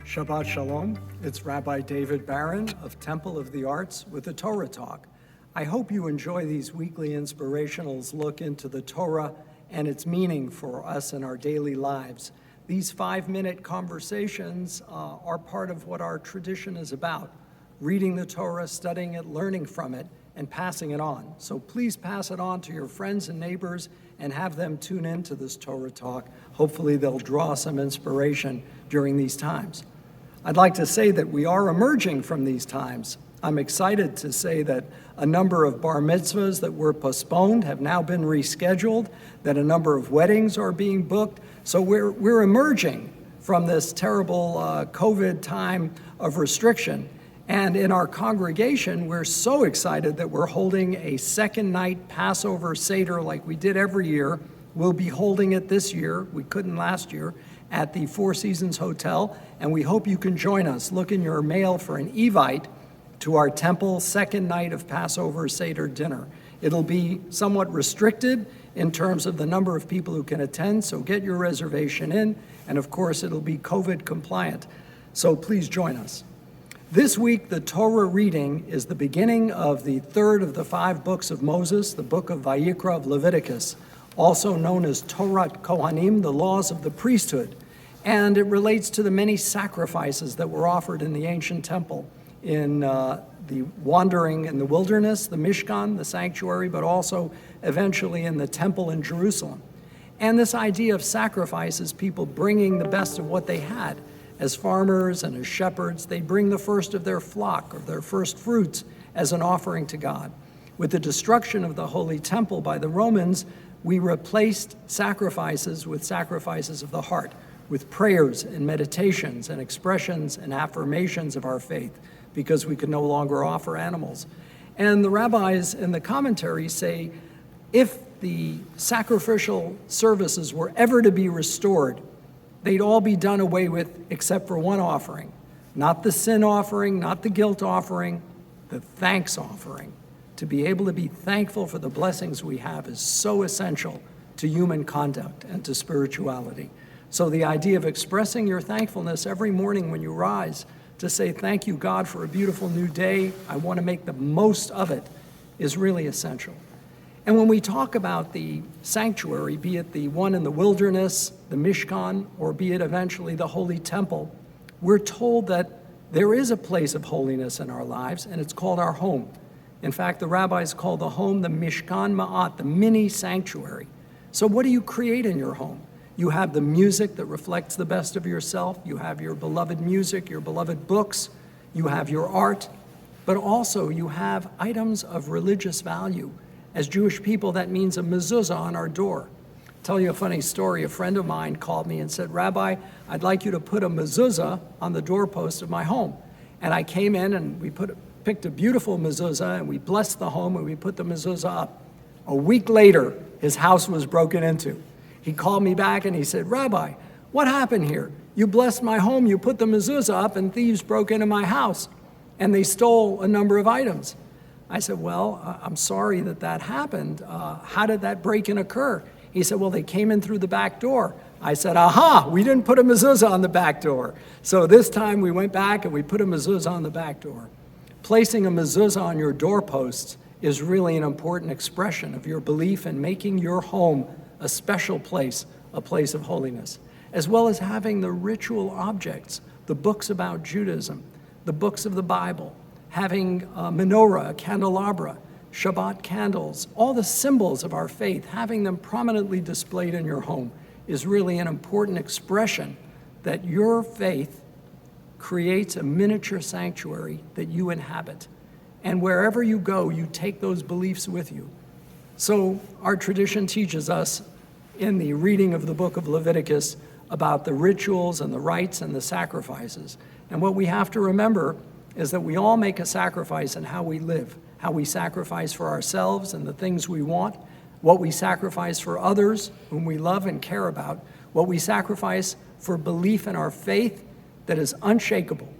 Shabbat Shalom. It's Rabbi David Baron of Temple of the Arts with a Torah Talk. I hope you enjoy these weekly inspirationals look into the Torah and its meaning for us in our daily lives. These 5-minute conversations are part of what our tradition is about, reading the Torah, studying it, learning from it, and passing it on. So please pass it on to your friends and neighbors and have them tune in to this Torah Talk. Hopefully they'll draw some inspiration during these times. I'd like to say that we are emerging from these times. I'm excited to say that a number of bar mitzvahs that were postponed have now been rescheduled, that a number of weddings are being booked. So we're emerging from this terrible COVID time of restriction. And in our congregation, we're so excited that we're holding a second night Passover Seder like we did every year. We'll be holding it this year. We couldn't last year at the Four Seasons Hotel, and we hope you can join us. Look in your mail for an evite to our temple second night of Passover Seder dinner. It'll be somewhat restricted in terms of the number of people who can attend, so get your reservation in, and of course it'll be COVID compliant, so please join us. This week, the Torah reading is the beginning of the third of the 5 books of Moses, the Book of Vayikra of Leviticus, also known as Torah Kohanim, the laws of the priesthood. And it relates to the many sacrifices that were offered in the ancient temple in the wandering in the wilderness, the Mishkan, the sanctuary, but also eventually in the temple in Jerusalem. And this idea of sacrifice is people bringing the best of what they had. As farmers and as shepherds, they bring the first of their flock or their first fruits as an offering to God. With the destruction of the Holy Temple by the Romans, we replaced sacrifices with sacrifices of the heart, with prayers and meditations and expressions and affirmations of our faith, because we could no longer offer animals. And the rabbis in the commentaries say, if the sacrificial services were ever to be restored, they'd all be done away with except for one offering, not the sin offering, not the guilt offering, the thanks offering. To be able to be thankful for the blessings we have is so essential to human conduct and to spirituality. So the idea of expressing your thankfulness every morning when you rise to say, thank you, God, for a beautiful new day, I want to make the most of it, is really essential. And when we talk about the sanctuary, be it the one in the wilderness, the Mishkan, or be it eventually the Holy Temple, we're told that there is a place of holiness in our lives, and it's called our home. In fact, the rabbis call the home the Mishkan Ma'at, the mini sanctuary. So what do you create in your home? You have the music that reflects the best of yourself. You have your beloved music, your beloved books. You have your art. But also you have items of religious value. As Jewish people, that means a mezuzah on our door. I'll tell you a funny story. A friend of mine called me and said, Rabbi, I'd like you to put a mezuzah on the doorpost of my home. And I came in and we picked a beautiful mezuzah and we blessed the home and we put the mezuzah up. A week later, his house was broken into. He called me back and he said, Rabbi, what happened here? You blessed my home, you put the mezuzah up, and thieves broke into my house and they stole a number of items. I said, well, I'm sorry that happened. How did that break-in occur? He said, well, they came in through the back door. I said, aha, we didn't put a mezuzah on the back door. So this time we went back and we put a mezuzah on the back door. Placing a mezuzah on your doorposts is really an important expression of your belief in making your home a special place, a place of holiness, as well as having the ritual objects, the books about Judaism, the books of the Bible, having a menorah, a candelabra, Shabbat candles, all the symbols of our faith, having them prominently displayed in your home is really an important expression that your faith creates a miniature sanctuary that you inhabit. And wherever you go, you take those beliefs with you. So our tradition teaches us in the reading of the book of Leviticus about the rituals and the rites and the sacrifices. And what we have to remember is that we all make a sacrifice in how we live, how we sacrifice for ourselves and the things we want, what we sacrifice for others whom we love and care about, what we sacrifice for belief in our faith that is unshakable.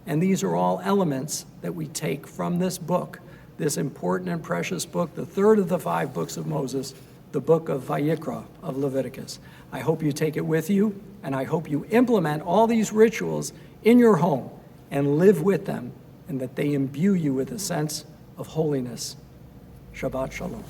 And these are all elements that we take from this book, this important and precious book, the third of the 5 books of Moses, the Book of Vayikra of Leviticus. I hope you take it with you, and I hope you implement all these rituals in your home and live with them, and that they imbue you with a sense of holiness. Shabbat Shalom.